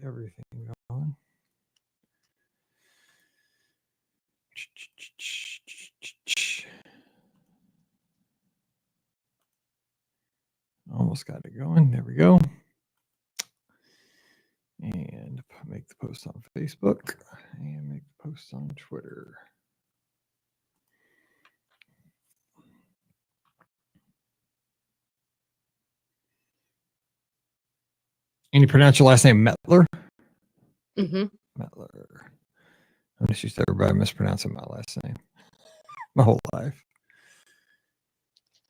everything going. Almost got it going. There we go. And make the post on Facebook and make the post on Twitter. And you pronounce your last name Mettler? Mm-hmm. Mettler. I'm just used to everybody mispronouncing my last name my whole life.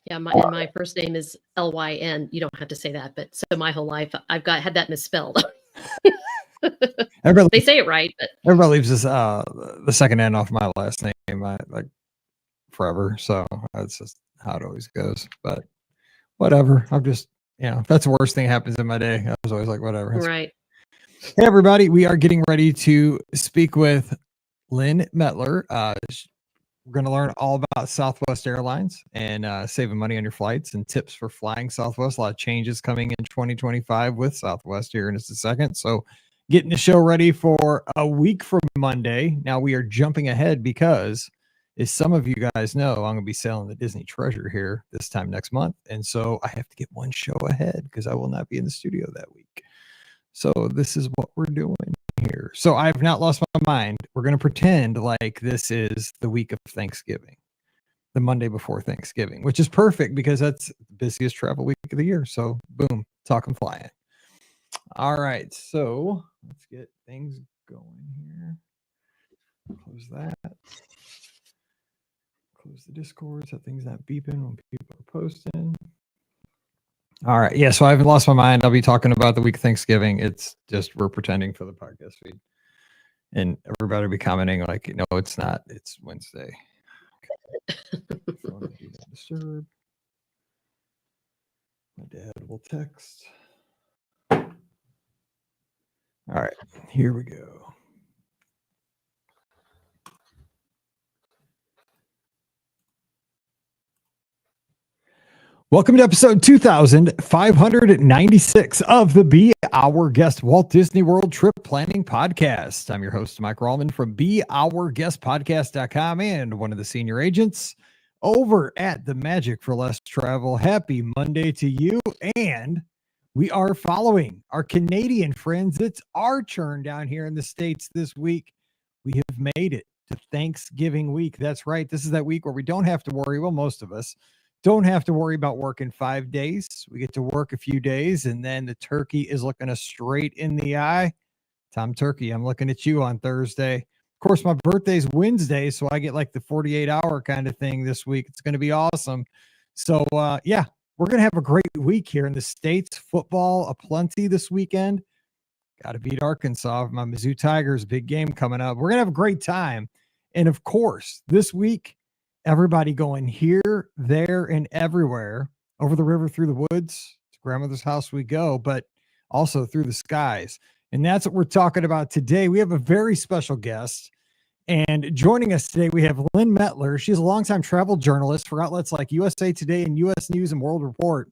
Yeah, my first name is Lyn. You don't have to say that, but so my whole life I've had that misspelled. They say it right, but everybody leaves this the second N off my last name like forever. So that's just how it always goes. But whatever. I'm just, if that's the worst thing that happens in my day, I was always like, whatever. That's right. Hey everybody, we are getting ready to speak with Lyn Mettler. We're going to learn all about Southwest Airlines and saving money on your flights and tips for flying Southwest. A lot of changes coming in 2025 with Southwest here in just a second. So getting the show ready for a week from Monday. Now we are jumping ahead because, as some of you guys know, I'm going to be sailing the Disney Treasure here this time next month. And so I have to get one show ahead because I will not be in the studio that week. So this is what we're doing here. So I've not lost my mind. We're going to pretend like this is the week of Thanksgiving, the Monday before Thanksgiving, which is perfect because that's the busiest travel week of the year. So boom, talking flying. All right. So let's get things going here. Close that. Close the Discord so things not beeping when people are posting. All right. Yeah. So I haven't lost my mind. I'll be talking about the week of Thanksgiving. It's just we're pretending for the podcast feed. And everybody will be commenting like, no, it's not. It's Wednesday. Okay. Phone do not disturb. My dad will text. All right. Here we go. Welcome to episode 2596 of the Be Our Guest Walt Disney World Trip Planning Podcast. I'm your host, Mike Rallman from BeOurGuestPodcast.com and one of the senior agents over at the Magic for Less Travel. Happy Monday to you. And we are following our Canadian friends. It's our turn down here in the States this week. We have made it to Thanksgiving week. That's right. This is that week where we don't have to worry. Well, most of us don't have to worry about working 5 days. We get to work a few days, and then the turkey is looking us straight in the eye. Tom Turkey, I'm looking at you on Thursday. Of course, my birthday's Wednesday, so I get like the 48-hour kind of thing this week. It's going to be awesome. So, yeah, we're going to have a great week here in the States. Football aplenty this weekend. Got to beat Arkansas. My Mizzou Tigers, big game coming up. We're going to have a great time. And, of course, this week, everybody going here, there, and everywhere. Over the river, through the woods, to grandmother's house we go, but also through the skies. And that's what we're talking about today. We have a very special guest. And joining us today, we have Lyn Mettler. She's a longtime travel journalist for outlets like USA Today and U.S. News and World Report,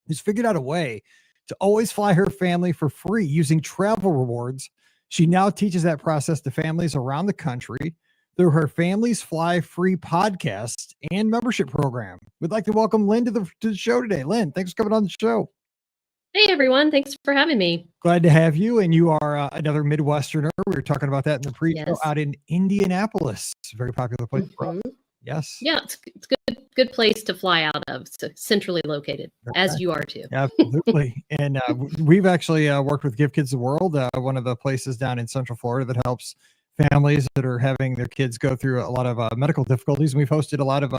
who's figured out a way to always fly her family for free using travel rewards. She now teaches that process to families around the country through her Families Fly Free podcast and membership program. We'd like to welcome Lyn to the show today. Lyn, thanks for coming on the show. Hey, everyone. Thanks for having me. Glad to have you. And you are another Midwesterner. We were talking about that in the pre-show out in Indianapolis. It's a very popular place for us. Yes. Yeah, it's good place to fly out of. It's centrally located, as you are too. Absolutely. And we've actually worked with Give Kids the World, one of the places down in Central Florida that helps families that are having their kids go through a lot of medical difficulties. And we've hosted a lot of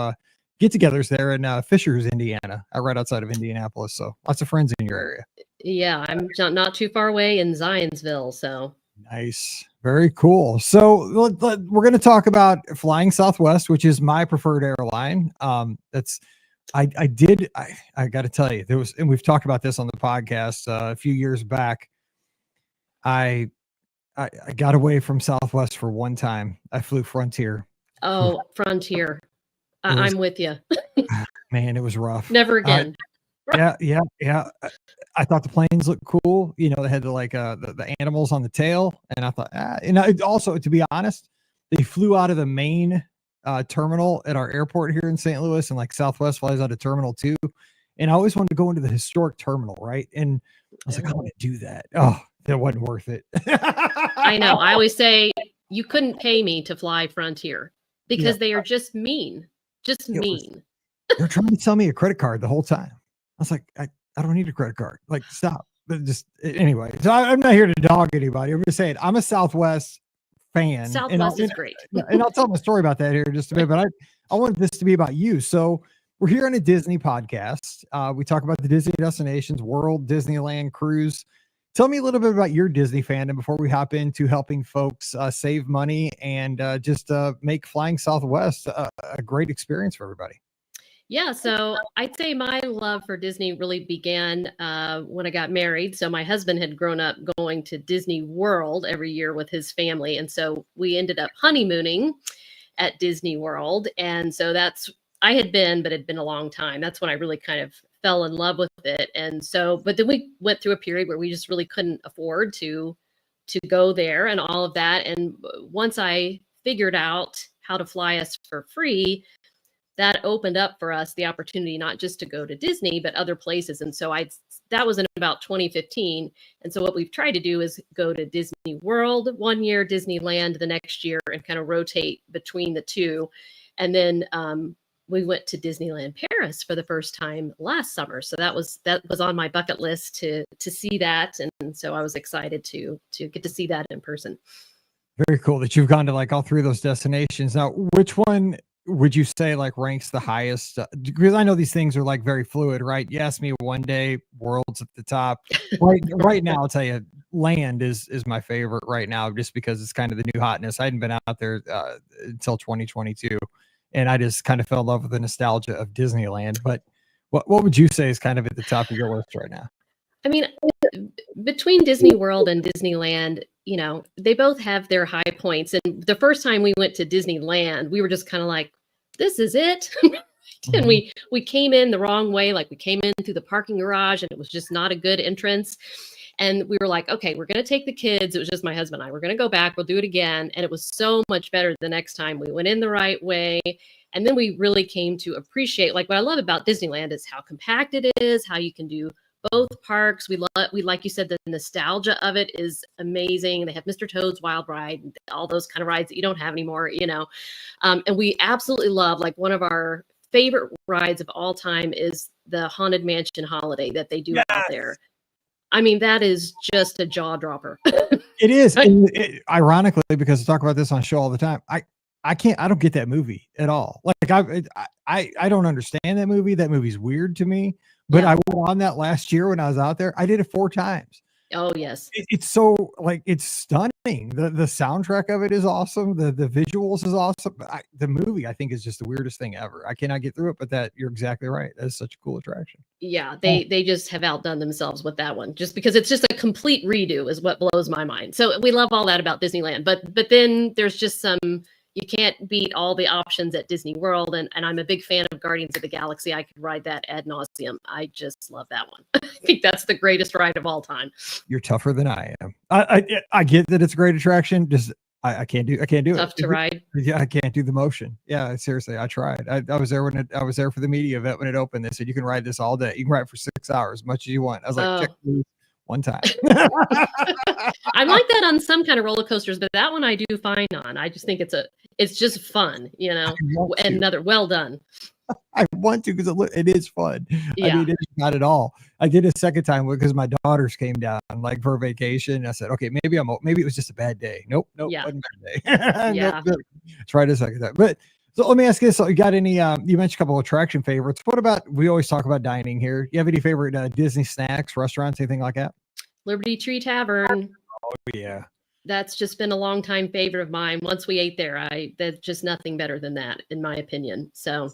get-togethers there in Fishers, Indiana, right outside of Indianapolis. So lots of friends in your area. Yeah, I'm not too far away in Zionsville. So nice. Very cool. So we're going to talk about flying Southwest, which is my preferred airline. I got to tell you, and we've talked about this on the podcast a few years back. I got away from Southwest for one time. I flew Frontier. Oh, Frontier. I'm with you. Man, it was rough. Never again. Yeah. I thought the planes looked cool. You know, they had the animals on the tail, and I thought, also, to be honest, they flew out of the main terminal at our airport here in St. Louis, and like Southwest flies out of Terminal 2. And I always wanted to go into the historic terminal, right? And I was like, I want to do that. Oh, that wasn't worth it. I know. I always say you couldn't pay me to fly Frontier because they are just mean. Just mean. They're trying to sell me a credit card the whole time. I was like, I don't need a credit card. Like, stop. But just anyway. So I'm not here to dog anybody. I'm just saying I'm a Southwest fan. Southwest is great. And I'll tell my story about that here in just a bit. But I want this to be about you. So we're here on a Disney podcast. We talk about the Disney destinations, World Disneyland cruise. Tell me a little bit about your Disney fandom before we hop into helping folks save money and just make flying Southwest a great experience for everybody. Yeah, so I'd say my love for Disney really began when I got married. So my husband had grown up going to Disney World every year with his family. And so we ended up honeymooning at Disney World. And so I had been, but it had been a long time. That's when I really kind of fell in love with it. And so, but then we went through a period where we just really couldn't afford to go there and all of that. And once I figured out how to fly us for free, that opened up for us the opportunity not just to go to Disney, but other places. And so that was in about 2015. And so what we've tried to do is go to Disney World one year, Disneyland the next year, and kind of rotate between the two. And then we went to Disneyland Paris for the first time last summer. So that was on my bucket list to see that. And so I was excited to get to see that in person. Very cool that you've gone to like all three of those destinations. Now, which one would you say like ranks the highest? Because I know these things are like very fluid, right? You ask me one day, World's at the top. Right now, I'll tell you, Land is my favorite right now, just because it's kind of the new hotness. I hadn't been out there until 2022, and I just kind of fell in love with the nostalgia of Disneyland. But what would you say is kind of at the top of your list right now? I mean, between Disney World and Disneyland, you know, they both have their high points. And the first time we went to Disneyland, we were just kind of like, this is it. And we came in the wrong way. Like we came in through the parking garage and it was just not a good entrance. And we were like, okay, we're going to take the kids. It was just my husband and I. We're going to go back. We'll do it again. And it was so much better the next time. We went in the right way. And then we really came to appreciate, like what I love about Disneyland is how compact it is, how you can do both parks. We like you said, the nostalgia of it is amazing. They have Mr. Toad's Wild Ride, and all those kind of rides that you don't have anymore, you know. And we absolutely love, like one of our favorite rides of all time is the Haunted Mansion Holiday that they do out there. I mean, that is just a jaw dropper. It is. And ironically, because I talk about this on the show all the time, I don't get that movie at all. Like I don't understand that movie. That movie's weird to me. But I went on that last year when I was out there. I did it 4 times. Oh, yes. It's so like, it's stunning. The soundtrack of it is awesome. The visuals is awesome. The movie, I think, is just the weirdest thing ever. I cannot get through it, but you're exactly right. That's such a cool attraction. Yeah, they just have outdone themselves with that one, just because it's just a complete redo is what blows my mind. So we love all that about Disneyland. But then there's just you can't beat all the options at Disney World. And I'm a big fan of Guardians of the Galaxy. I could ride that ad nauseum. I just love that one. I think that's the greatest ride of all time. You're tougher than I am. I get that it's a great attraction. Just I can't do it. Tough to ride. Yeah, I can't do the motion. Yeah, seriously, I tried. I was there I was there for the media event when it opened. They said you can ride this all day. You can ride for 6 hours, as much as you want. I was like, check please. One time. I like that on some kind of roller coasters, but that one I do fine on. I just think it's just fun, you know. And another well done. I want to because it is fun. Yeah. I mean, it's not at all. I did a second time because my daughters came down like for vacation. I said, okay, maybe it was just a bad day. Nope, Yeah. wasn't a bad day. Yeah. Nope, try it a second time. But so let me ask you this. So you got any, you mentioned a couple of attraction favorites. What about, we always talk about dining here. You have any favorite Disney snacks, restaurants, anything like that? Liberty Tree Tavern. Oh, yeah. That's just been a long time favorite of mine. Once we ate there, there's just nothing better than that, in my opinion. So,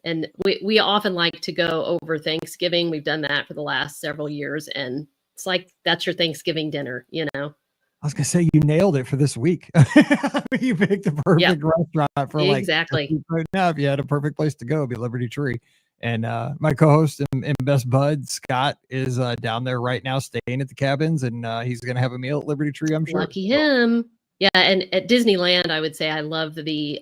and we often like to go over Thanksgiving. We've done that for the last several years. And it's like, that's your Thanksgiving dinner, you know? I was going to say, you nailed it for this week. You picked the perfect restaurant for exactly. Right now, if you had a perfect place to go, it'd be Liberty Tree. And my co-host and best bud Scott is down there right now, staying at the cabins, and he's going to have a meal at Liberty Tree, I'm sure. Lucky him. Yeah, and at Disneyland, I would say I love the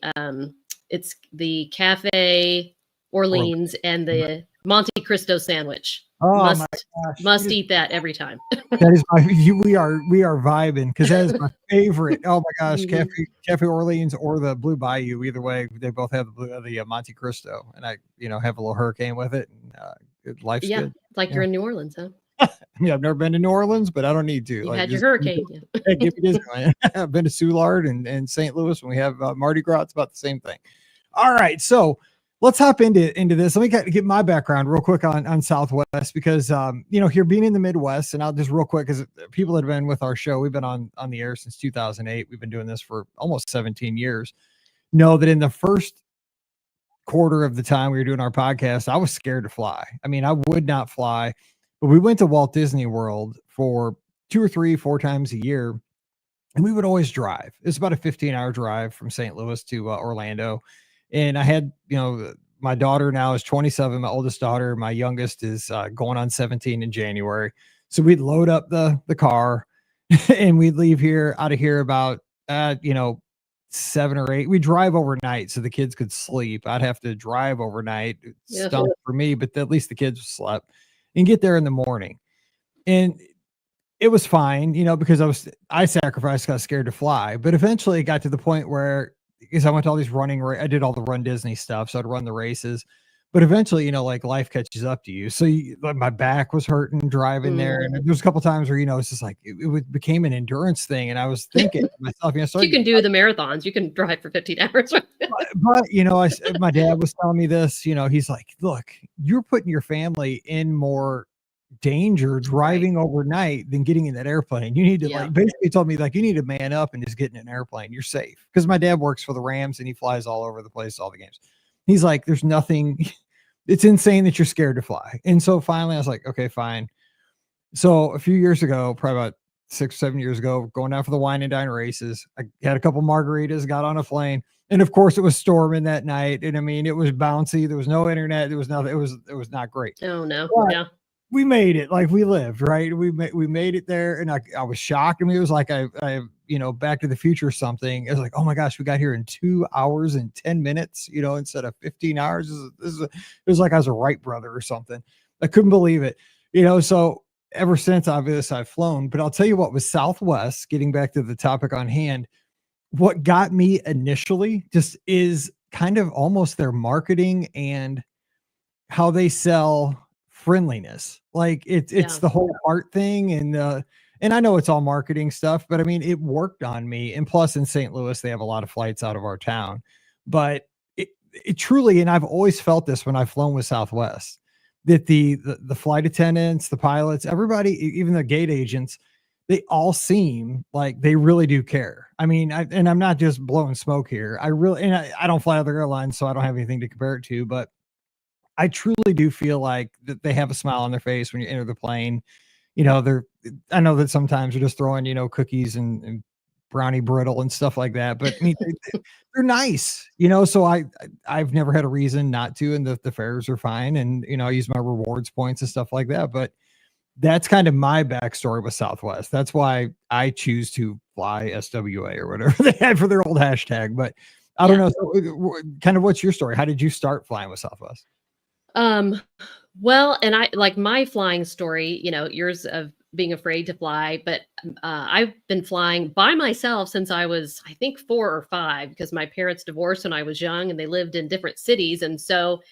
it's the Cafe Orleans and the Monte Cristo sandwich. Oh must my gosh, must eat that every time. that is we are vibing, because that is my favorite. Oh my gosh, Cafe Orleans or the Blue Bayou, either way, they both have the Monte Cristo, and I have a little hurricane with it, and life's good. Like you're in New Orleans, huh? Yeah, I've never been to New Orleans, but I don't need to. You had your hurricane. Give me Disneyland. I've been to Soulard and St. Louis when we have Mardi Gras. It's about the same thing. All right, so let's hop into this. Let me get my background real quick on Southwest, because here being in the Midwest, and I'll just real quick, because people that have been with our show, we've been on the air since 2008. We've been doing this for almost 17 years. Know that in the first quarter of the time we were doing our podcast, I was scared to fly. I mean, I would not fly. But we went to Walt Disney World for 2 or 3, 4 times a year, and we would always drive. It's about a 15-hour drive from St. Louis to Orlando. And I had, my daughter now is 27, my oldest daughter. My youngest is going on 17 in January. So we'd load up the car and we'd leave out of here about, 7 or 8. We drive overnight so the kids could sleep. I'd have to drive overnight. It stunk for me, but at least the kids slept, and get there in the morning. And it was fine, because I sacrificed, got scared to fly. But eventually it got to the point where, because I went to all these I did all the Run Disney stuff. So I'd run the races, but eventually, like life catches up to you. So my back was hurting driving there. And there was a couple times where, it's just like, it became an endurance thing. And I was thinking to myself, you can do the marathons. You can drive for 15 hours. but my dad was telling me this, he's like, look, you're putting your family in more danger driving overnight than getting in that airplane. You need to basically told me, like, you need to man up and just get in an airplane. You're safe. Because my dad works for the Rams and he flies all over the place, all the games. He's like, there's nothing. It's insane that you're scared to fly. And so finally I was like, okay, fine. So a few years ago, probably about 6 or 7 years ago, going out for the wine and dine races, I had a couple margaritas, got on a plane. And of course it was storming that night. And I mean, it was bouncy. There was no internet. There was nothing. It was not great. Oh no. But yeah. We made it. Like, we lived, right? We made it there. And I was shocked. I mean, it was like, I Back to the Future or something. It was like, oh my gosh, we got here in 2 hours and 10 minutes, instead of 15 hours. It was like I was a Wright brother or something. I couldn't believe it. So ever since, obviously I've flown, but I'll tell you what, with Southwest, getting back to the topic on hand, what got me initially just is kind of almost their marketing and how they sell friendliness. Like it's the whole art thing. And I know it's all marketing stuff, but I mean, it worked on me. And plus in St. Louis, they have a lot of flights out of our town, but it truly, and I've always felt this when I've flown with Southwest, that the flight attendants, the pilots, everybody, even the gate agents, they all seem like they really do care. I mean, and I'm not just blowing smoke here. I don't fly other airlines, so I don't have anything to compare it to, but I truly do feel like that they have a smile on their face when you enter the plane. I know that sometimes they're just throwing, cookies and brownie brittle and stuff like that, but I mean, they're nice, so I've never had a reason not to, and the fares are fine. And, I use my rewards points and stuff like that, but that's kind of my backstory with Southwest. That's why I choose to fly SWA or whatever they had for their old hashtag. But I don't know. So, kind of what's your story? How did you start flying with Southwest? Well, and I like my flying story, yours of being afraid to fly, but I've been flying by myself since I was, I think, 4 or 5, because my parents divorced when I was young and they lived in different cities. And so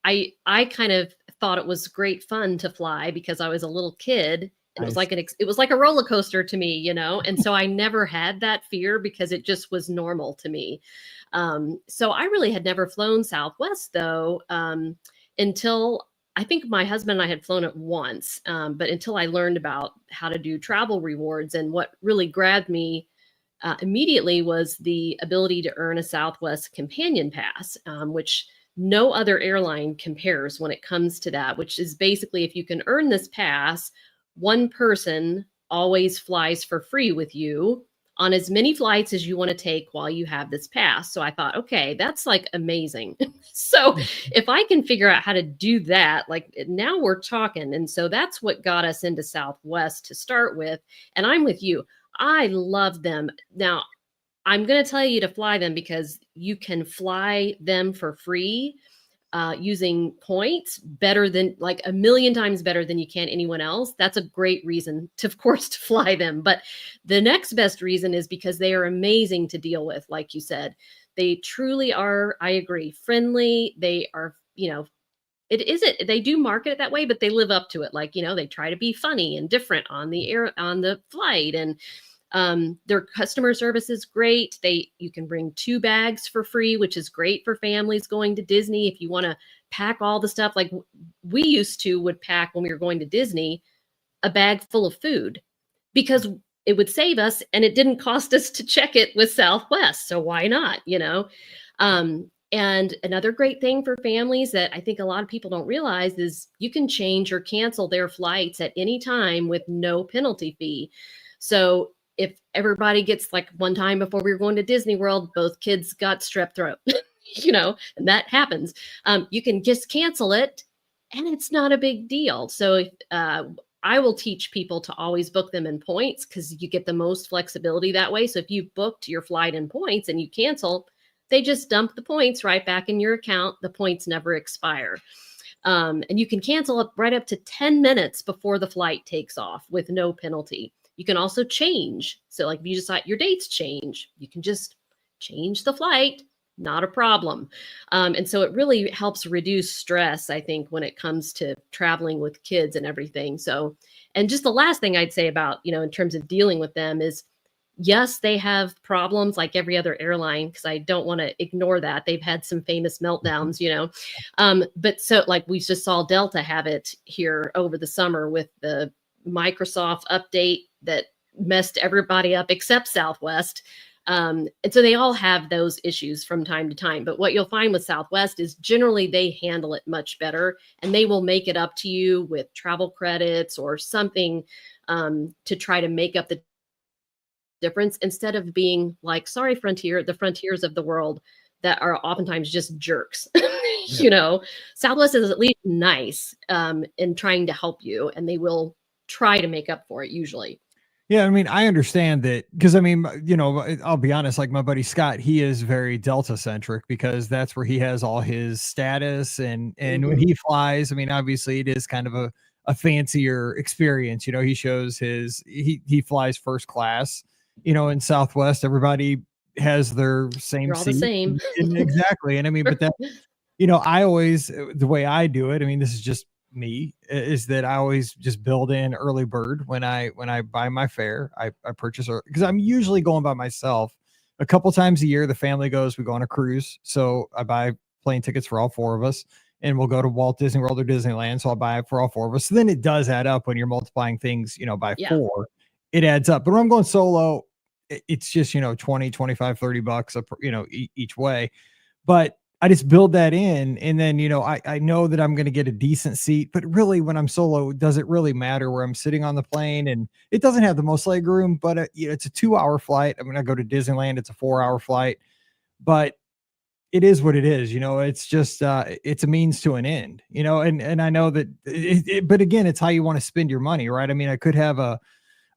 I kind of thought it was great fun to fly because I was a little kid. And nice. It was like a roller coaster to me, and so I never had that fear because it just was normal to me. So I really had never flown Southwest though, until I think my husband and I had flown it once, but until I learned about how to do travel rewards. And what really grabbed me immediately was the ability to earn a Southwest companion pass, which no other airline compares when it comes to that, which is basically, if you can earn this pass, one person always flies for free with you on as many flights as you want to take while you have this pass. So I thought, okay, that's like amazing. So if I can figure out how to do that, like now we're talking. And so that's what got us into Southwest to start with. And I'm with you. I love them. Now, I'm going to tell you to fly them because you can fly them for free using points better than like a million times better than you can anyone else. That's a great reason to, of course, to fly them. But the next best reason is because they are amazing to deal with. Like you said, they truly are. I agree. Friendly. They are, it isn't, they do market it that way, but they live up to it. Like, they try to be funny and different on the flight, and their customer service is great. You can bring 2 bags for free, which is great for families going to Disney. If you want to pack all the stuff, like we would pack when we were going to Disney, a bag full of food because it would save us and it didn't cost us to check it with Southwest. So why not, and another great thing for families that I think a lot of people don't realize is you can change or cancel their flights at any time with no penalty fee. So if everybody gets, like one time before we were going to Disney World, both kids got strep throat, and that happens. You can just cancel it and it's not a big deal. So I will teach people to always book them in points because you get the most flexibility that way. So if you booked your flight in points and you cancel, they just dump the points right back in your account. The points never expire. And you can cancel up right up to 10 minutes before the flight takes off with no penalty. You can also change. So like if you decide your dates change, you can just change the flight, not a problem. And so it really helps reduce stress, I think, when it comes to traveling with kids and everything. So, and just the last thing I'd say about, in terms of dealing with them is, yes, they have problems like every other airline, because I don't want to ignore that. They've had some famous meltdowns, but so like we just saw Delta have it here over the summer with the Microsoft update that messed everybody up except Southwest. And so they all have those issues from time to time. But what you'll find with Southwest is generally they handle it much better, and they will make it up to you with travel credits or something to try to make up the difference, instead of being like, sorry, the Frontiers of the world that are oftentimes just jerks. Southwest is at least nice in trying to help you, and they will try to make up for it usually. Yeah, I mean, I understand that because I'll be honest, like my buddy Scott, he is very Delta centric because that's where he has all his status and when he flies, I mean, obviously it is kind of a fancier experience. He shows he flies first class, in Southwest, everybody has their same You're all seat. the same. Exactly. And I mean, but that, I always, the way I do it, I mean, this is just me, is that I always just build in early bird when I buy my fare. I purchase because I'm usually going by myself. A couple times a year, the family goes, we go on a cruise. So I buy plane tickets for all 4 of us, and we'll go to Walt Disney World or Disneyland. So I'll buy it for all 4 of us. So then it does add up when you're multiplying things, by 4, it adds up. But when I'm going solo, it's just, 20, 25, $30, each way. But I just build that in, and then, I know that I'm going to get a decent seat, but really when I'm solo, does it really matter where I'm sitting on the plane? And it doesn't have the most leg room, but it's a 2-hour flight. I'm going to go to Disneyland. It's a 4-hour flight, but it is what it is. It's just, it's a means to an end, and I know that but again, it's how you want to spend your money, right? I mean, I could have a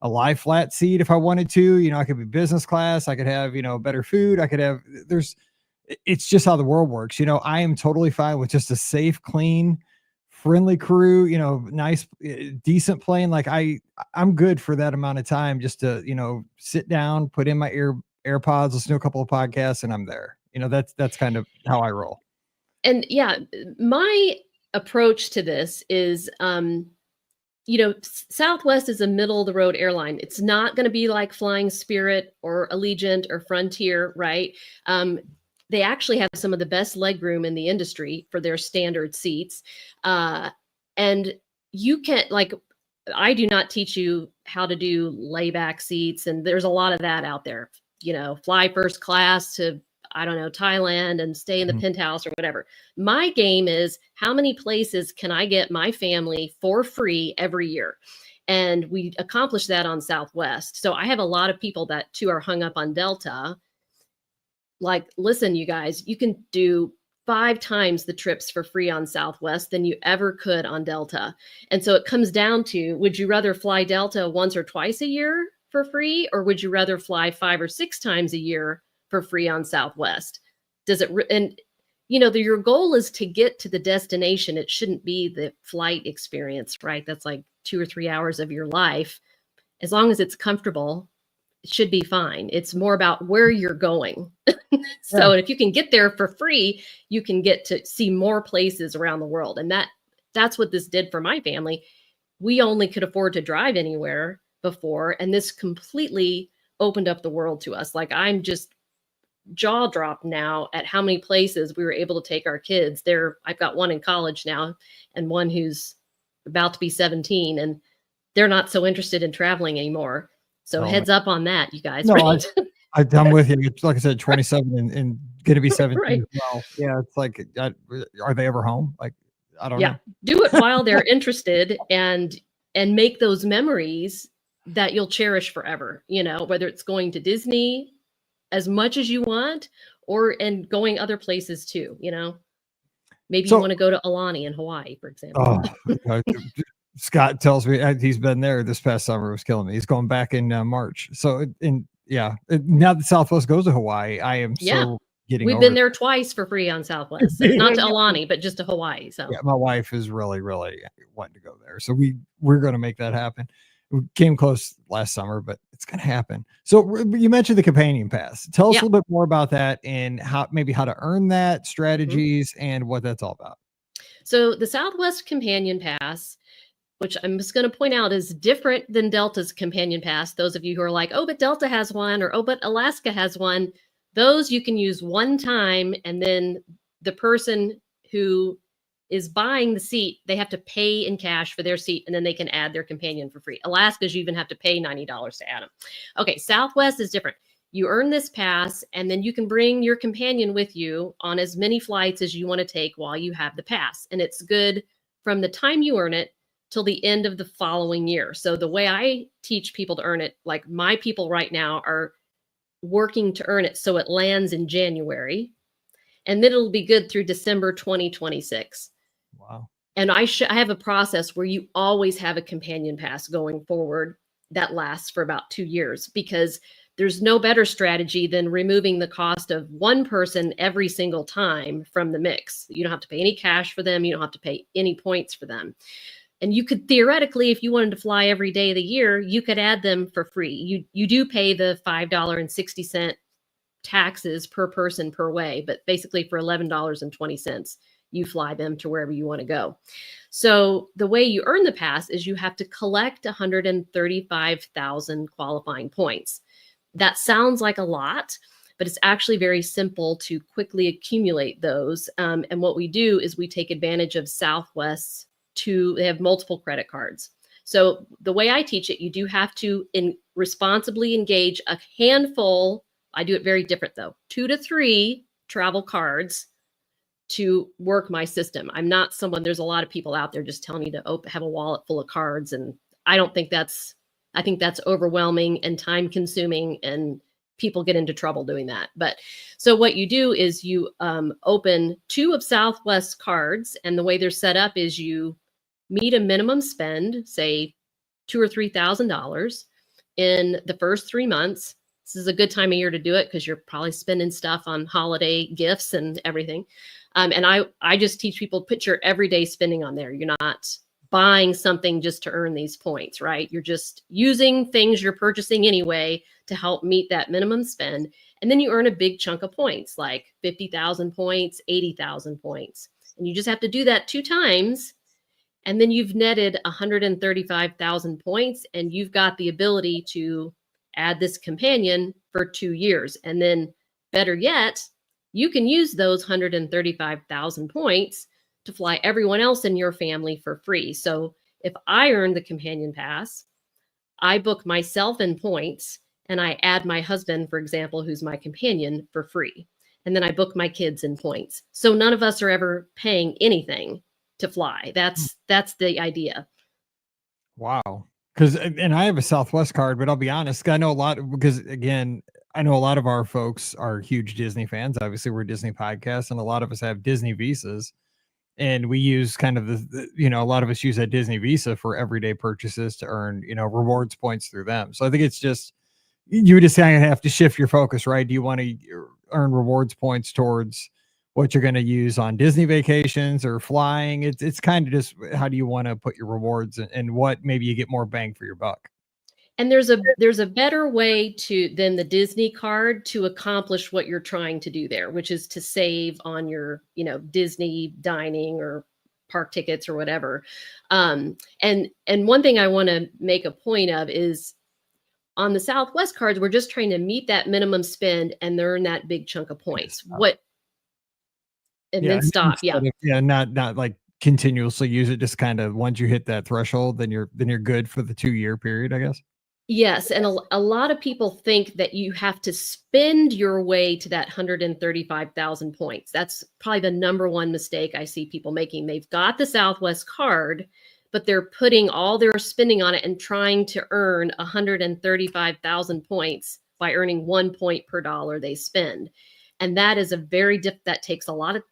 lie flat seat if I wanted to, I could be business class. I could have, better food. I could have, it's just how the world works. I am totally fine with just a safe, clean, friendly crew, nice, decent plane. Like I'm good for that amount of time just to, sit down, put in my AirPods, listen to a couple of podcasts, and I'm there. That's kind of how I roll. And yeah, my approach to this is, Southwest is a middle of the road airline. It's not going to be like flying Spirit or Allegiant or Frontier, right? They actually have some of the best leg room in the industry for their standard seats. And you can, like, I do not teach you how to do layback seats. And there's a lot of that out there, fly first class to, I don't know, Thailand and stay in the penthouse or whatever. My game is, how many places can I get my family for free every year? And we accomplished that on Southwest. So I have a lot of people that too are hung up on Delta. Like, listen, you guys, you can do 5 times the trips for free on Southwest than you ever could on Delta. And so it comes down to, would you rather fly Delta once or twice a year for free? Or would you rather fly 5 or 6 times a year for free on Southwest? Does it, and you know, your goal is to get to the destination. It shouldn't be the flight experience, right? That's like 2 or 3 hours of your life. As long as it's comfortable, it should be fine. It's more about where you're going. So if you can get there for free, you can get to see more places around the world. And that's what this did for my family. We only could afford to drive anywhere before, and this completely opened up the world to us. Like, I'm just jaw dropped now at how many places we were able to take our kids there. I've got one in college now and one who's about to be 17, and they're not so interested in traveling anymore. So heads up on that, you guys. No, right? I'm with you. It's like I said, 27 and going to be 17 Right. as well. Yeah, it's like, are they ever home? Like, I don't know. Do it while they're interested, and make those memories that you'll cherish forever. You know, whether it's going to Disney as much as you want, and going other places too. You know, maybe you want to go to Alani in Hawaii, for example. Scott tells me he's been there this past summer. It was killing me. He's going back in March. So now that Southwest goes to Hawaii, I am so getting. We've been there twice for free on Southwest, not to Alani, but just to Hawaii. So my wife is really, really wanting to go there. So we're going to make that happen. We came close last summer, but it's going to happen. So you mentioned the companion pass. Tell us a little bit more about that and how to earn that, strategies, and what that's all about. So the Southwest Companion Pass, which I'm just going to point out is different than Delta's Companion Pass. Those of you who are like, oh, but Delta has one, or oh, but Alaska has one. Those you can use one time, and then the person who is buying the seat, they have to pay in cash for their seat, and then they can add their companion for free. Alaska's, you even have to pay $90 to add them. Okay, Southwest is different. You earn this pass, and then you can bring your companion with you on as many flights as you want to take while you have the pass. And it's good from the time you earn it till the end of the following year. So the way I teach people to earn it, like my people right now are working to earn it so it lands in January, and then it'll be good through December 2026. Wow. And I have a process where you always have a companion pass going forward that lasts for about 2 years, because there's no better strategy than removing the cost of one person every single time from the mix. You don't have to pay any cash for them. You don't have to pay any points for them. And you could theoretically, if you wanted to fly every day of the year, you could add them for free. You do pay the $5.60 taxes per person per way, but basically for $11.20, you fly them to wherever you want to go. So the way you earn the pass is you have to collect 135,000 qualifying points. That sounds like a lot, but it's actually very simple to quickly accumulate those. And what we do is we take advantage of Southwest's they have multiple credit cards. So the way I teach it, you do have to responsibly engage a handful. I do it very different though, 2 to 3 travel cards to work my system. I'm not someone, there's a lot of people out there just telling you to have a wallet full of cards. And I think that's overwhelming and time consuming, and people get into trouble doing that. But so what you do is you open 2 of Southwest cards, and the way they're set up is you meet a minimum spend, say $2,000 or $3,000 in the first 3 months. This is a good time of year to do it because you're probably spending stuff on holiday gifts and everything. And I just teach people, put your everyday spending on there. You're not buying something just to earn these points, right? You're just using things you're purchasing anyway to help meet that minimum spend. And then you earn a big chunk of points, like 50,000 points, 80,000 points. And you just have to do that 2 times. And then you've netted 135,000 points, and you've got the ability to add this companion for 2 years. And then better yet, you can use those 135,000 points to fly everyone else in your family for free. So if I earn the companion pass, I book myself in points, and I add my husband, for example, who's my companion, for free. And then I book my kids in points. So none of us are ever paying anything to fly. That's the idea. Wow. Because, and I have a Southwest card, but I'll be honest, I know a lot because again, I know a lot of our folks are huge Disney fans. Obviously, we're a Disney podcast, and a lot of us have Disney visas, and we use kind of a lot of us use that Disney Visa for everyday purchases to earn, rewards points through them. So I think it's just you just kind of have to shift your focus, right? Do you want to earn rewards points towards what you're going to use on Disney vacations or flying? It's kind of just how do you want to put your rewards and what maybe you get more bang for your buck. And there's a better way than the Disney card to accomplish what you're trying to do there, which is to save on your, Disney dining or park tickets or whatever. And one thing I want to make a point of is on the Southwest cards, we're just trying to meet that minimum spend and earn that big chunk of points. Then stop. Yeah. Not like continuously use it. Just kind of once you hit that threshold, then you're good for the 2-year period, I guess. Yes. And a lot of people think that you have to spend your way to that 135,000 points. That's probably the number one mistake I see people making. They've got the Southwest card, but they're putting all their spending on it and trying to earn 135,000 points by earning 1 point per dollar they spend. And that is that takes a lot of,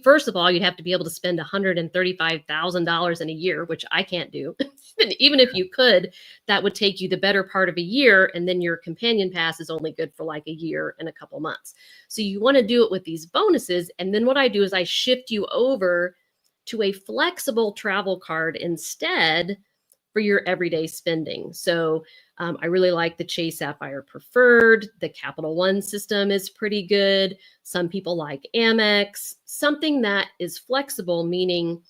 first of all, you'd have to be able to spend $135,000 in a year, which I can't do. And even if you could, that would take you the better part of a year. And then your companion pass is only good for like a year and a couple months. So you want to do it with these bonuses. And then what I do is I shift you over to a flexible travel card instead for your everyday spending. So I really like the Chase Sapphire Preferred. The Capital One system is pretty good. Some people like Amex, something that is flexible, meaning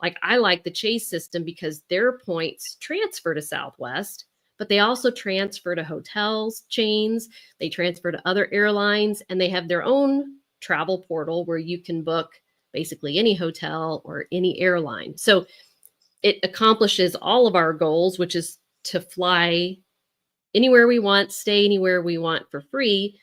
like I like the Chase system because their points transfer to Southwest, but they also transfer to hotels, chains, they transfer to other airlines, and they have their own travel portal where you can book basically any hotel or any airline. So it accomplishes all of our goals, which is to fly anywhere we want, stay anywhere we want for free.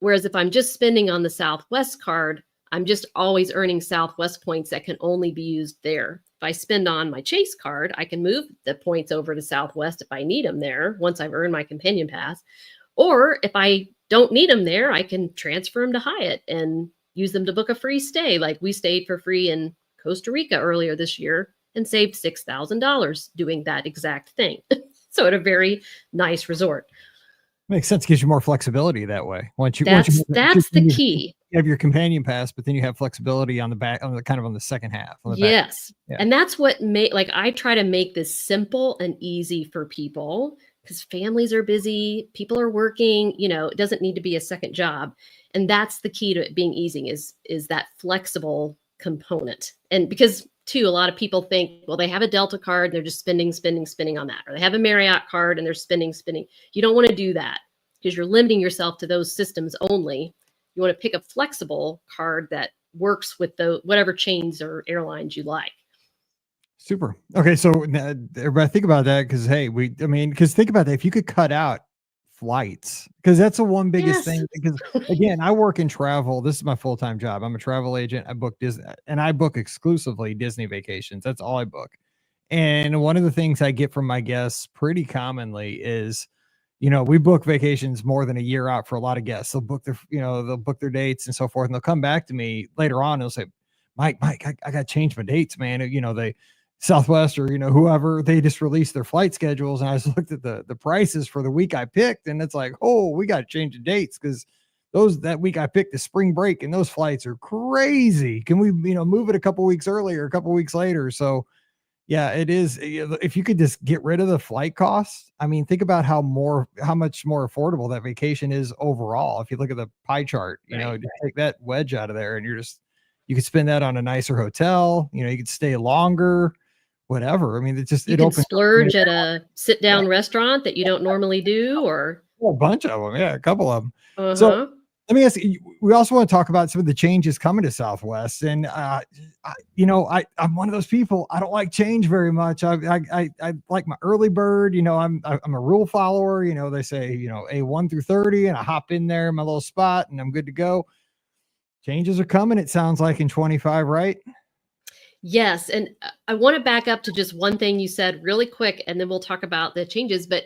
Whereas if I'm just spending on the Southwest card, I'm just always earning Southwest points that can only be used there. If I spend on my Chase card, I can move the points over to Southwest if I need them there once I've earned my companion pass. Or if I don't need them there, I can transfer them to Hyatt and use them to book a free stay. Like we stayed for free in Costa Rica earlier this year and saved $6,000 doing that exact thing. So at a very nice resort. Makes sense. Gives you more flexibility that way. That's the key. You have your companion pass, but then you have flexibility on the back, on the second half. Yes. Yeah. And that's what I try to make this simple and easy for people because families are busy, people are working, it doesn't need to be a second job. And that's the key to it being easy is that flexible component. And because too, a lot of people think, well, they have a Delta card, they're just spending on that. Or they have a Marriott card and they're spending. You don't want to do that because you're limiting yourself to those systems only. You want to pick a flexible card that works with whatever chains or airlines you like. Super. Okay. So everybody think about that because, hey, because think about that. If you could cut out flights, because that's the one biggest thing. Because again, I work in travel. This is my full-time job. I'm a travel agent. I book Disney, and I book exclusively Disney vacations. That's all I book. And one of the things I get from my guests pretty commonly is, we book vacations more than a year out for a lot of guests. They'll book their dates and so forth, and they'll come back to me later on. And they'll say, Mike, I got to change my dates, man. They Southwest or whoever, they just released their flight schedules, and I just looked at the prices for the week I picked, and it's like, oh, we got to change the dates because that week I picked the spring break, and those flights are crazy. Can we move it a couple weeks earlier, a couple weeks later? So yeah, it is. If you could just get rid of the flight costs, think about how much more affordable that vacation is overall. If you look at the pie chart, just take that wedge out of there, and you could spend that on a nicer hotel. You could stay longer. Whatever. You can splurge at a sit down restaurant that you don't normally do, or a bunch of them. Yeah, a couple of them. So let me ask you, we also want to talk about some of the changes coming to Southwest. And, I'm one of those people, I don't like change very much. I like my early bird, I'm a rule follower, they say, A1 through 30, and I hop in there in my little spot and I'm good to go. Changes are coming. It sounds like in 25, right? Yes. And I want to back up to just one thing you said really quick, and then we'll talk about the changes. But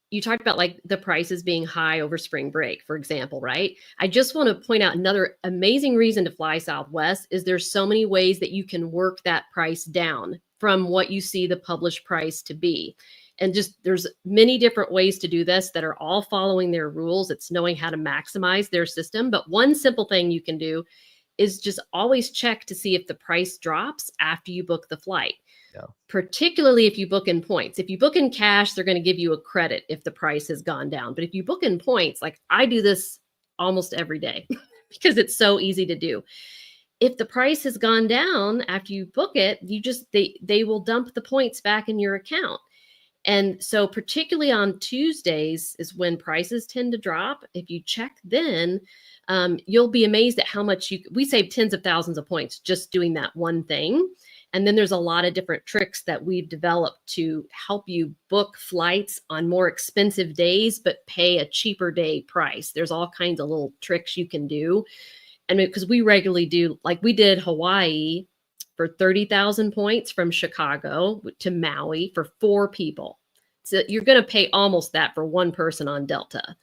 you talked about like the prices being high over spring break, for example, right? I just want to point out another amazing reason to fly Southwest is there's so many ways that you can work that price down from what you see the published price to be. And just there's many different ways to do this that are all following their rules. It's knowing how to maximize their system. But one simple thing you can do is just always check to see if the price drops after you book the flight. Yeah. Particularly if you book in points. If you book in cash, they're going to give you a credit if the price has gone down. But if you book in points, like I do this almost every day because it's so easy to do. If the price has gone down after you book it, they will dump the points back in your account. And so particularly on Tuesdays is when prices tend to drop. If you check then, you'll be amazed at how much we save tens of thousands of points just doing that one thing. And then there's a lot of different tricks that we've developed to help you book flights on more expensive days, but pay a cheaper day price. There's all kinds of little tricks you can do. And because we regularly do, like we did Hawaii for 30,000 points from Chicago to Maui for 4 people. So you're going to pay almost that for one person on Delta.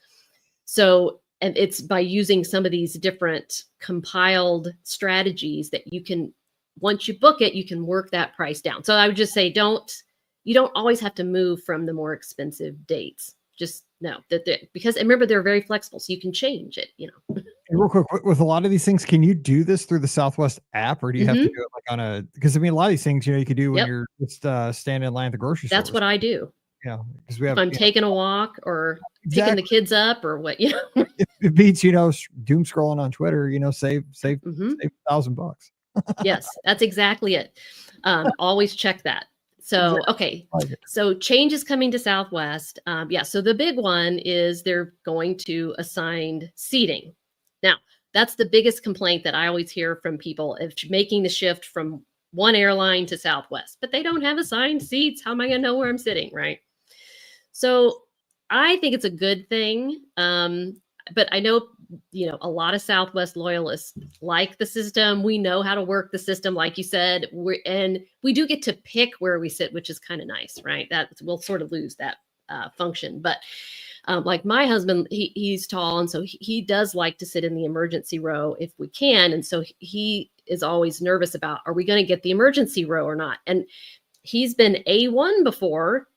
So, and it's by using some of these different compiled strategies that you can, once you book it, you can work that price down. So I would just say, you don't always have to move from the more expensive dates. Just know that because remember, they're very flexible, so you can change it, And real quick, with a lot of these things, can you do this through the Southwest app, or do you have to do it like on a? Because I mean, a lot of these things, you could do when you're just standing in line at the grocery store. That's what I do. Yeah, because we have. If I'm taking a walk or picking the kids up or what, It beats doom scrolling on Twitter. Save $1,000. Yes, that's exactly it. Always check that. So, okay. So changes coming to Southwest. So the big one is they're going to assigned seating. Now, that's the biggest complaint that I always hear from people if making the shift from one airline to Southwest, but they don't have assigned seats. How am I going to know where I'm sitting, right? So I think it's a good thing. But I know, a lot of Southwest loyalists like the system. We know how to work the system, like you said, and we do get to pick where we sit, which is kind of nice, right? That we'll sort of lose that function. But like my husband, he's tall, and so he does like to sit in the emergency row if we can. And so he is always nervous about, are we going to get the emergency row or not? And he's been A1 before.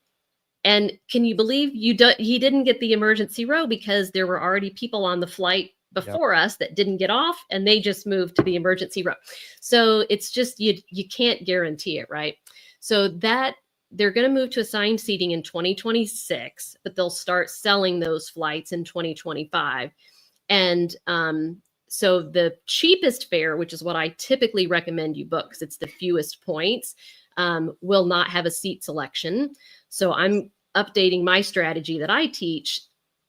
And can you believe he didn't get the emergency row because there were already people on the flight before us that didn't get off, and they just moved to the emergency row. So it's just, you can't guarantee it, right? So that they're going to move to assigned seating in 2026, but they'll start selling those flights in 2025. And so the cheapest fare, which is what I typically recommend you book because it's the fewest points, will not have a seat selection. So I'm updating my strategy that I teach.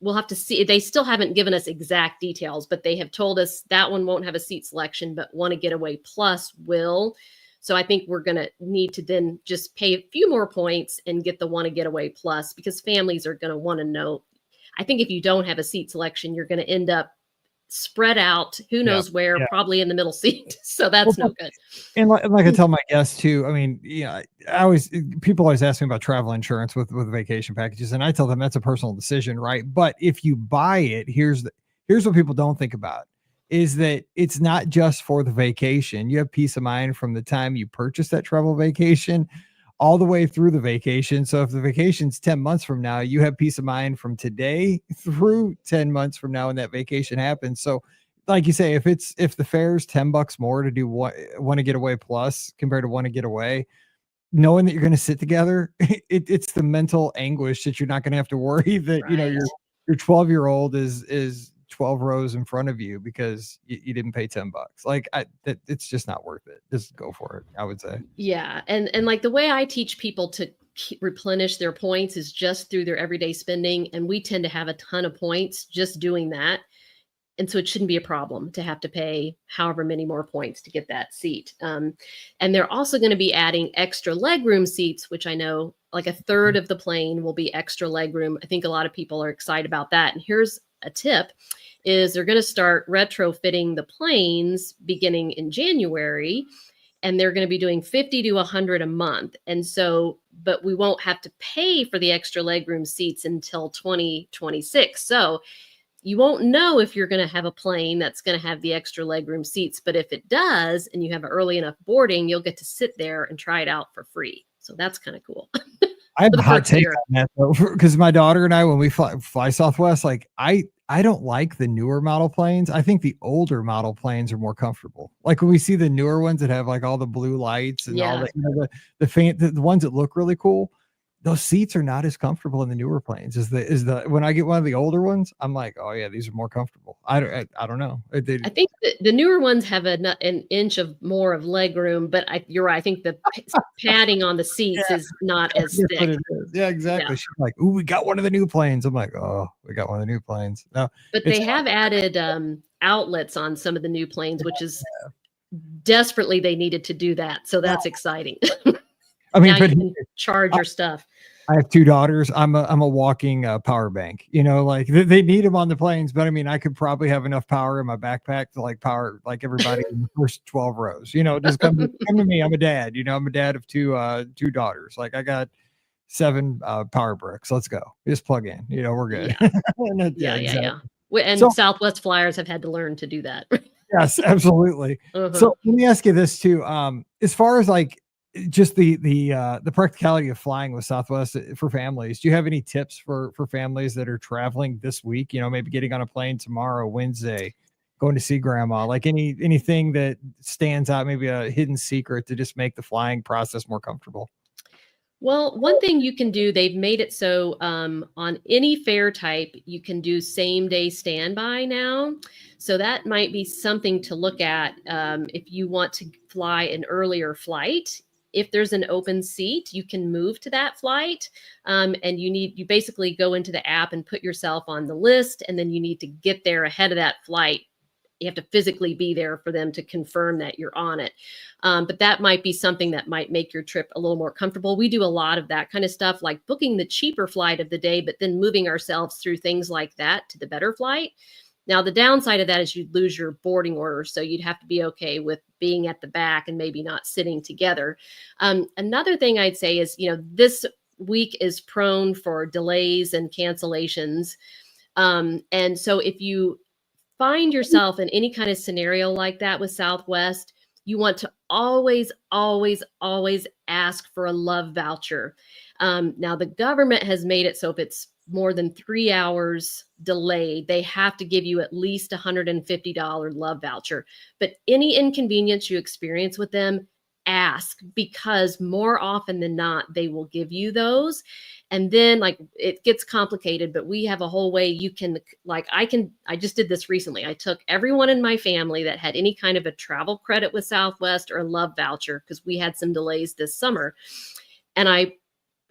We'll have to see. They still haven't given us exact details, but they have told us that one won't have a seat selection, but Want to Getaway Plus will. So I think we're going to need to then just pay a few more points and get the Want to Getaway Plus because families are going to want to know. I think if you don't have a seat selection, you're going to end up spread out, who knows where, probably in the middle seat. So that's no good. And like I tell my guests too, I mean, people always ask me about travel insurance with vacation packages, and I tell them that's a personal decision, right? But if you buy it, here's what people don't think about is that it's not just for the vacation. You have peace of mind from the time you purchase that travel vacation all the way through the vacation. So if the vacation's 10 months from now, you have peace of mind from today through 10 months from now when that vacation happens. So like you say, if the fare's $10 more to do Want to Getaway Plus compared to Want to Getaway, knowing that you're going to sit together, it's the mental anguish that you're not going to have to worry that, your 12-year-old is 12 rows in front of you because you didn't pay $10. Like it's just not worth it. Just go for it, I would say. Yeah. And like the way I teach people to replenish their points is just through their everyday spending. And we tend to have a ton of points just doing that. And so it shouldn't be a problem to have to pay however many more points to get that seat. And they're also going to be adding extra legroom seats, which I know like a third of the plane will be extra legroom. I think a lot of people are excited about that. And here's a tip is they're going to start retrofitting the planes beginning in January. and they're going to be doing 50 to 100 a month. And so, but we won't have to pay for the extra legroom seats until 2026. So you won't know if you're going to have a plane that's going to have the extra legroom seats, but if it does, and you have early enough boarding, you'll get to sit there and try it out for free. So that's kind of cool. I have a hot take on that though, because my daughter and I, when we fly Southwest, like I don't like the newer model planes. I think the older model planes are more comfortable. Like when we see the newer ones that have like all the blue lights and all the, the ones that look really cool, those seats are not as comfortable in the newer planes. When I get one of the older ones, I'm like, oh yeah, these are more comfortable. I don't know. I think the newer ones have an inch of more of leg room, but you're right. I think the padding on the seats is not as thick. Yeah, exactly. Yeah. She's like, ooh, we got one of the new planes. I'm like, oh, we got one of the new planes. No, but they have added outlets on some of the new planes, which is desperately they needed to do that. So that's exciting. I mean, now you can charge your stuff. I have 2 daughters. I'm a walking power bank. You know, like they need them on the planes, but I mean, I could probably have enough power in my backpack to like power like everybody in the first 12 rows. You know, just come to me. I'm a dad. You know, I'm a dad of 2 daughters. Like I got 7 power bricks. Let's go. Just plug in. You know, we're good. Yeah. Exactly. And so, Southwest flyers have had to learn to do that. Yes, absolutely. So let me ask you this too. As far as like just the practicality of flying with Southwest for families, do you have any tips for families that are traveling this week? You know, maybe getting on a plane tomorrow, Wednesday, going to see grandma, like anything that stands out, maybe a hidden secret to just make the flying process more comfortable? Well, one thing you can do, they've made it so on any fare type, you can do same day standby now. So that might be something to look at if you want to fly an earlier flight. If there's an open seat, you can move to that flight. And you basically go into the app and put yourself on the list, and then you need to get there ahead of that flight. You have to physically be there for them to confirm that you're on it. But that might be something that might make your trip a little more comfortable. We do a lot of that kind of stuff, like booking the cheaper flight of the day, but then moving ourselves through things like that to the better flight. Now, the downside of that is you'd lose your boarding order. So you'd have to be okay with being at the back and maybe not sitting together. Another thing I'd say is, this week is prone for delays and cancellations. And so if you find yourself in any kind of scenario like that with Southwest, you want to always, always, always ask for a love voucher. Now, the government has made it so if it's more than 3 hours delayed, they have to give you at least $150 love voucher. But any inconvenience you experience with them, ask, because more often than not, they will give you those. And then it gets complicated, but we have a whole way you can, I just did this recently. I took everyone in my family that had any kind of a travel credit with Southwest or a love voucher, because we had some delays this summer. And I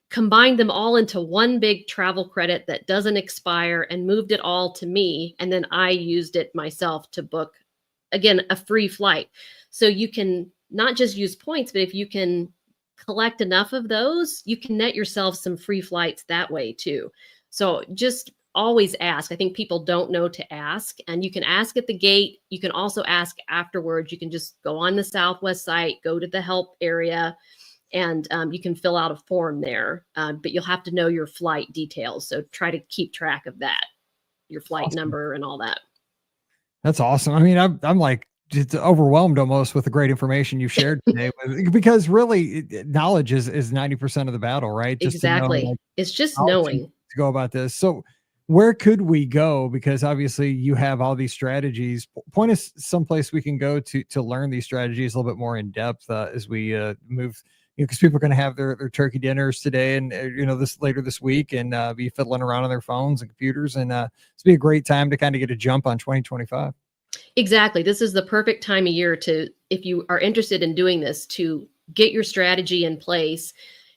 combined them all into one big travel credit that doesn't expire and moved it all to me. And then I used it myself to book, again, a free flight. So you can not just use points, but if you can collect enough of those, you can net yourself some free flights that way too. So just always ask. I think people don't know to ask, and you can ask at the gate. You can also ask afterwards. You can just go on the Southwest site, go to the help area, and you can fill out a form there, but you'll have to know your flight details. So try to keep track of that, your flight number and all that. That's awesome. I mean, I'm like just overwhelmed almost with the great information you've shared today, because really knowledge is 90% of the battle, right? Just exactly. To know, it's just knowing to go about this. So where could we go? Because obviously you have all these strategies. Point us someplace we can go to learn these strategies a little bit more in depth as we move. Because people are going to have their turkey dinners today and this later this week, and be fiddling around on their phones and computers, and it's be a great time to kind of get a jump on 2025. Exactly. This is the perfect time of year if you are interested in doing this, to get your strategy in place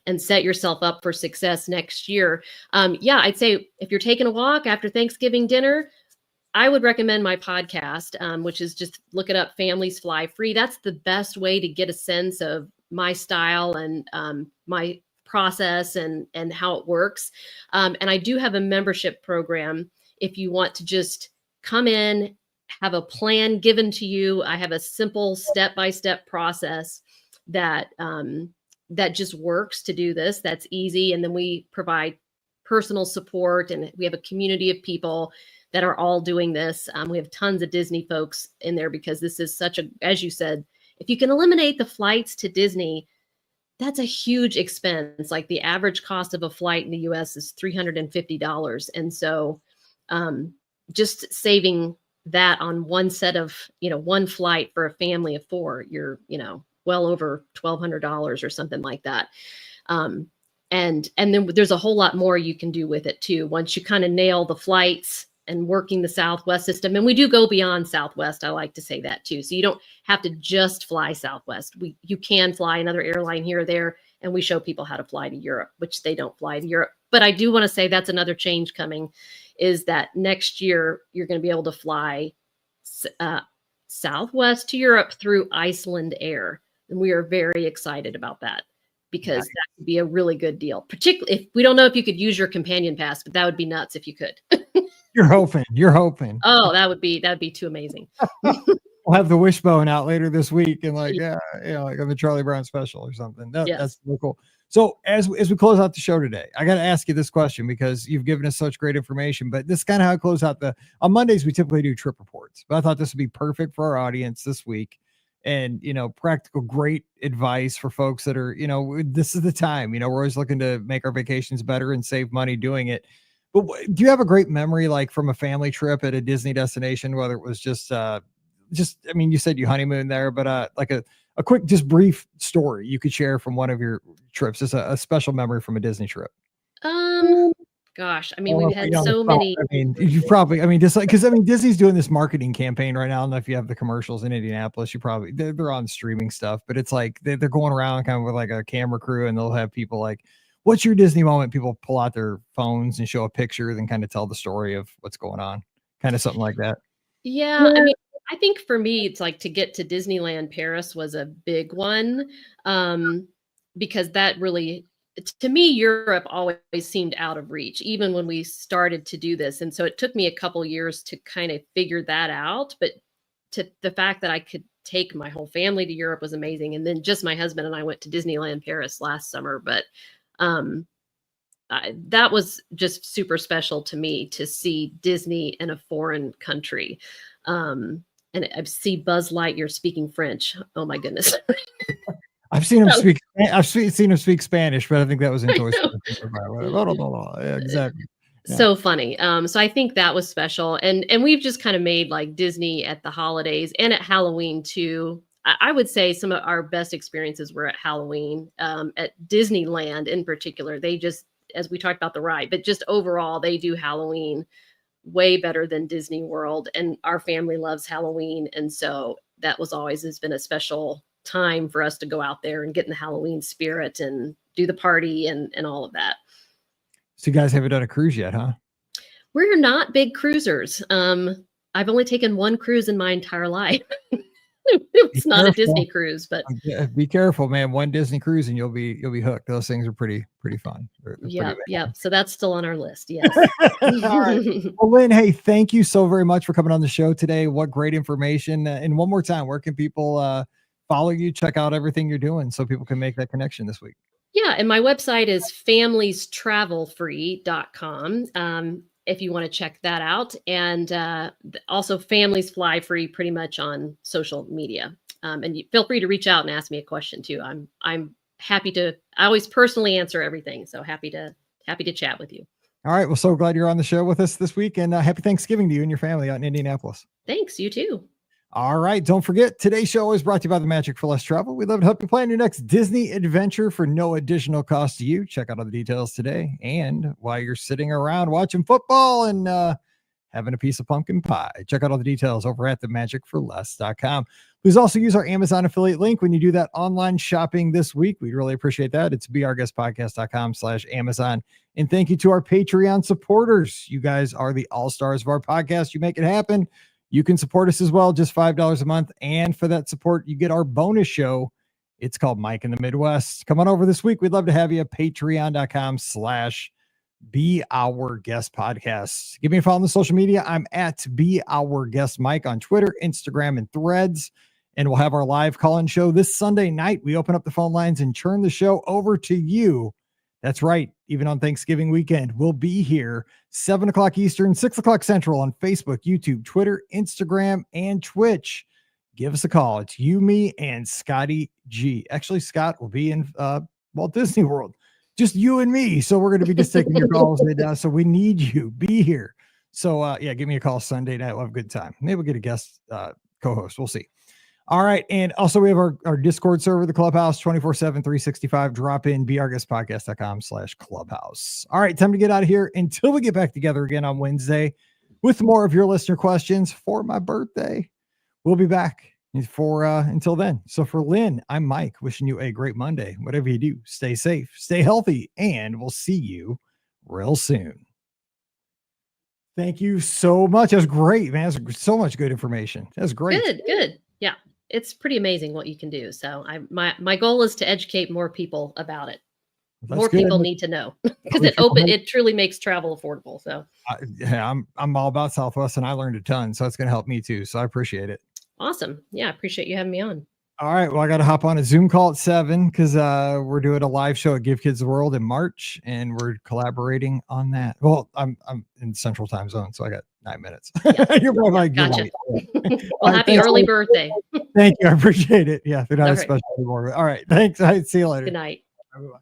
and set yourself up for success next year. I'd say if you're taking a walk after Thanksgiving dinner, I would recommend my podcast, which is just look it up, Families Fly Free. That's the best way to get a sense of my style and my process and how it works. And I do have a membership program if you want to just come in, have a plan given to you. I have a simple step-by-step process that that just works to do this. That's easy. And then we provide personal support, and we have a community of people that are all doing this. We have tons of Disney folks in there because this is such a, as you said, if you can eliminate the flights to Disney, that's a huge expense. Like the average cost of a flight in the US is $350. And so just saving that on one set of, one flight for a family of 4, you're, well over $1,200 or something like that. And then there's a whole lot more you can do with it too. Once you kind of nail the flights and working the Southwest system, and we do go beyond Southwest. I like to say that too. So you don't have to just fly Southwest. You can fly another airline here or there, and we show people how to fly to Europe, which they don't fly to Europe. But I do want to say that's another change coming, is that next year you're going to be able to fly Southwest to Europe through Iceland Air. And we are very excited about that, because that would be a really good deal. Particularly if we don't know if you could use your companion pass, but that would be nuts if you could. You're hoping. Oh, that'd be too amazing. We'll have the wishbone out later this week, and like on the Charlie Brown special or something. That's really cool. So as we close out the show today, I got to ask you this question, because you've given us such great information. But this is kind of how I close out on Mondays. We typically do trip reports, but I thought this would be perfect for our audience this week. And, practical, great advice for folks that are, this is the time, we're always looking to make our vacations better and save money doing it. But do you have a great memory, like from a family trip at a Disney destination, whether it was you said you honeymoon there, but like a quick, just brief story you could share from one of your trips, just a special memory from a Disney trip? Gosh, we've had so many. You probably, just like, because Disney's doing this marketing campaign right now. I don't know if you have the commercials in Indianapolis. They're on streaming stuff, but it's like they're going around kind of with like a camera crew, and they'll have people like, "What's your Disney moment?" People pull out their phones and show a picture, then kind of tell the story of what's going on, kind of something like that. Yeah, I think for me, it's like to get to Disneyland Paris was a big one, because that really. To me, Europe always seemed out of reach, even when we started to do this. And so it took me a couple years to kind of figure that out. But the fact that I could take my whole family to Europe was amazing. And then just my husband and I went to Disneyland Paris last summer. But that was just super special to me, to see Disney in a foreign country. And I see Buzz Lightyear speaking French. Oh, my goodness. I've seen him speak. I've seen him speak Spanish, but I think that was in Toy Story. Yeah, exactly. Yeah. So funny. So I think that was special, and we've just kind of made like Disney at the holidays and at Halloween too. I would say some of our best experiences were at Halloween. At Disneyland in particular, they just, as we talked about the ride, but just overall, they do Halloween way better than Disney World, and our family loves Halloween, and so that was always has been a special time for us to go out there and get in the Halloween spirit and do the party and all of that. So you guys haven't done a cruise yet, huh? We're not big cruisers. I've only taken one cruise in my entire life. It's not a Disney cruise, but be careful, man. One Disney cruise and you'll be hooked. Those things are pretty fun. Yeah. So that's still on our list. Yes. All right. Well, Lyn, hey, thank you so very much for coming on the show today. What great information. And one more time, where can people follow you, check out everything you're doing so people can make that connection this week? Yeah. And my website is familiestravelfree.com. If you want to check that out. And also Families Fly Free pretty much on social media. And you feel free to reach out and ask me a question too. I'm happy to, I always personally answer everything. So happy to chat with you. All right. Well, so glad you're on the show with us this week, and happy Thanksgiving to you and your family out in Indianapolis. Thanks. You too. All right. Don't forget, today's show is brought to you by the Magic for Less Travel. We'd love to help you plan your next Disney adventure for no additional cost to you. Check out all the details today. And while you're sitting around watching football and having a piece of pumpkin pie, check out all the details over at themagicforless.com. Please also use our Amazon affiliate link when you do that online shopping this week. We'd really appreciate that. It's beourguestpodcast.com/Amazon. And thank you to our Patreon supporters. You guys are the all-stars of our podcast. You make it happen. You can support us as well, just $5 a month. And for that support, you get our bonus show. It's called Mike in the Midwest. Come on over this week. We'd love to have you. Patreon.com/BeOurGuestPodcast. Give me a follow on the social media. I'm at BeOurGuestMike on Twitter, Instagram, and Threads. And we'll have our live call-in show this Sunday night. We open up the phone lines and turn the show over to you. That's right. Even on Thanksgiving weekend, we'll be here 7 o'clock Eastern, 6 o'clock Central on Facebook, YouTube, Twitter, Instagram, and Twitch. Give us a call. It's you, me, and Scotty G. Actually, Scott will be in Walt Disney World. Just you and me. So we're going to be just taking your calls right now. So we need you. Be here. So yeah, give me a call Sunday night. We'll have a good time. Maybe we'll get a guest co-host. We'll see. All right. And also we have our Discord server, the Clubhouse, 24/7, 365. Drop in beourguestpodcast.com/clubhouse. All right. Time to get out of here until we get back together again on Wednesday with more of your listener questions for my birthday. We'll be back for until then. So for Lynn, I'm Mike, wishing you a great Monday. Whatever you do, stay safe, stay healthy, and we'll see you real soon. Thank you so much. That was great, man. That's so much good information. That's great. Good. Yeah. It's pretty amazing what you can do. So my goal is to educate more people about it. More people need to know because it truly makes travel affordable. So yeah, I'm all about Southwest and I learned a ton. So it's going to help me too. So I appreciate it. Awesome. Yeah. I appreciate you having me on. All right. Well, I got to hop on a Zoom call at 7 because we're doing a live show at Give Kids the World in March and we're collaborating on that. Well, I'm in Central Time Zone, so I got 9 minutes. Yeah. You're probably like, gotcha. Well, happy early birthday. Thank you. I appreciate it. Yeah. They're not as special anymore. All right. Thanks. All right. See you later. Good night. Bye-bye.